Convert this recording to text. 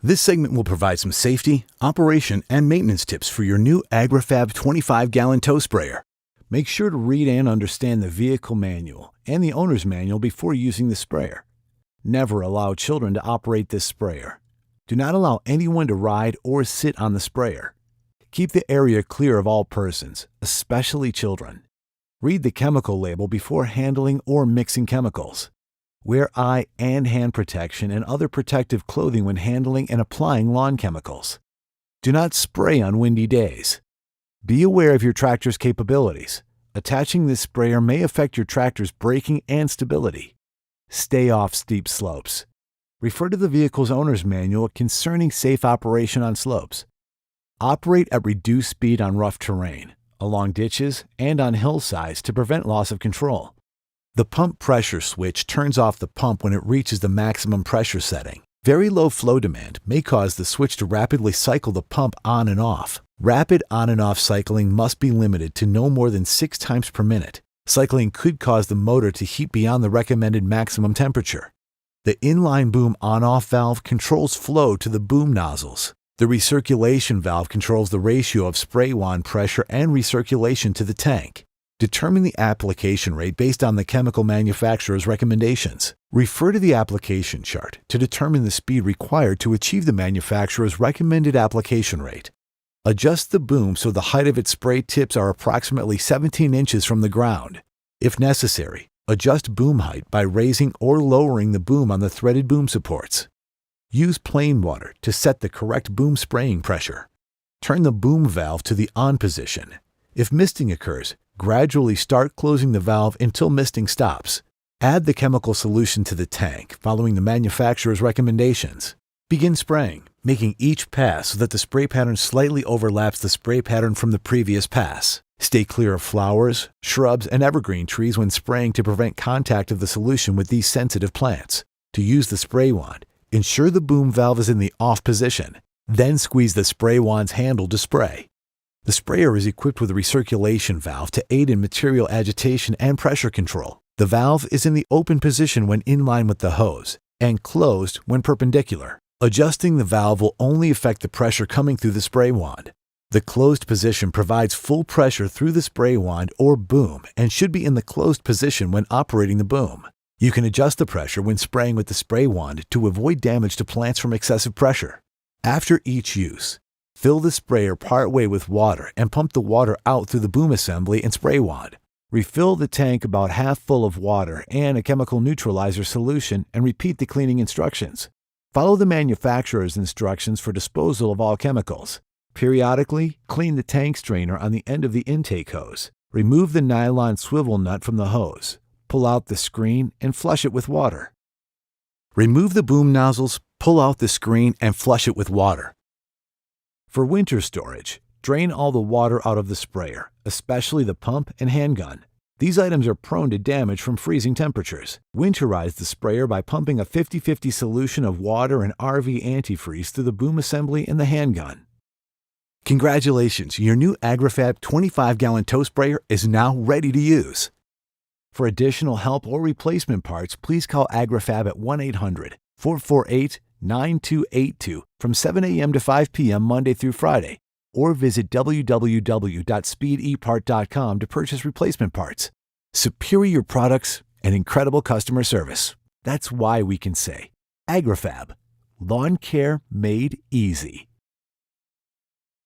This segment will provide some safety, operation, and maintenance tips for your new Agri-Fab 25-gallon tow sprayer. Make sure to read and understand the vehicle manual and the owner's manual before using the sprayer. Never allow children to operate this sprayer. Do not allow anyone to ride or sit on the sprayer. Keep the area clear of all persons, especially children. Read the chemical label before handling or mixing chemicals. Wear eye and hand protection and other protective clothing when handling and applying lawn chemicals. Do not spray on windy days. Be aware of your tractor's capabilities. Attaching this sprayer may affect your tractor's braking and stability. Stay off steep slopes. Refer to the vehicle's owner's manual concerning safe operation on slopes. Operate at reduced speed on rough terrain, along ditches, and on hillsides to prevent loss of control. The pump pressure switch turns off the pump when it reaches the maximum pressure setting. Very low flow demand may cause the switch to rapidly cycle the pump on and off. Rapid on and off cycling must be limited to no more than 6 times per minute. Cycling could cause the motor to heat beyond the recommended maximum temperature. The inline boom on-off valve controls flow to the boom nozzles. The recirculation valve controls the ratio of spray wand pressure and recirculation to the tank. Determine the application rate based on the chemical manufacturer's recommendations. Refer to the application chart to determine the speed required to achieve the manufacturer's recommended application rate. Adjust the boom so the height of its spray tips are approximately 17 inches from the ground. If necessary, adjust boom height by raising or lowering the boom on the threaded boom supports. Use plain water to set the correct boom spraying pressure. Turn the boom valve to the on position. If misting occurs, gradually start closing the valve until misting stops. Add the chemical solution to the tank following the manufacturer's recommendations. Begin spraying, making each pass so that the spray pattern slightly overlaps the spray pattern from the previous pass. Stay clear of flowers, shrubs, and evergreen trees when spraying to prevent contact of the solution with these sensitive plants. To use the spray wand, ensure the boom valve is in the off position. Then squeeze the spray wand's handle to spray. The sprayer is equipped with a recirculation valve to aid in material agitation and pressure control. The valve is in the open position when in line with the hose and closed when perpendicular. Adjusting the valve will only affect the pressure coming through the spray wand. The closed position provides full pressure through the spray wand or boom and should be in the closed position when operating the boom. You can adjust the pressure when spraying with the spray wand to avoid damage to plants from excessive pressure. After each use, fill the sprayer partway with water and pump the water out through the boom assembly and spray wand. Refill the tank about half full of water and a chemical neutralizer solution and repeat the cleaning instructions. Follow the manufacturer's instructions for disposal of all chemicals. Periodically, clean the tank strainer on the end of the intake hose. Remove the nylon swivel nut from the hose. Pull out the screen and flush it with water. Remove the boom nozzles, pull out the screen, and flush it with water. For winter storage, drain all the water out of the sprayer, especially the pump and handgun. These items are prone to damage from freezing temperatures. Winterize the sprayer by pumping a 50-50 solution of water and RV antifreeze through the boom assembly and the handgun. Congratulations, your new Agri-Fab 25-gallon tow sprayer is now ready to use. For additional help or replacement parts, please call Agri-Fab at 1-800-448-9282 from 7 a.m. to 5 p.m. Monday through Friday, or visit www.speedepart.com to purchase replacement parts. Superior products and incredible customer service. That's why we can say Agri-Fab, lawn care made easy.